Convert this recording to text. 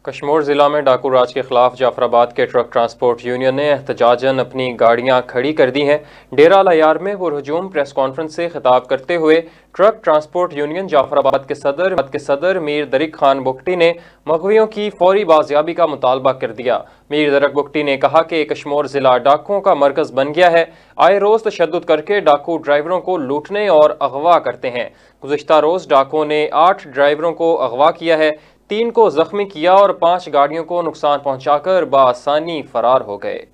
कश्मीर ज़िला में डाकू राज के खिलाफ जाफराबाद के ट्रक ट्रांसपोर्ट यूनियन ने एहतजाजन अपनी गाड़ियां खड़ी कर दी हैं। डेरा लयार में पुरहजूम प्रेस कॉन्फ्रेंस से खिताब करते हुए ट्रक ट्रांसपोर्ट यूनियन जाफराबाद के सदर मीर दरिक खान बुगटी ने मगवियों की फौरी बाजियाबी का मुतालबा कर दिया। मीर दरिक बुगटी ने कहा कि कश्मीर ज़िला डाकुओं का मरकज बन गया है। आए रोज़ तशद्दुद करके डाकू ड्राइवरों को लूटने और अगवा करते हैं। गुज़िश्ता रोज़ डाकुओं ने 8 ड्राइवरों को अगवा किया है, 3 को जख्मी किया और 5 गाड़ियों को नुकसान पहुंचाकर बआसानी फरार हो गए।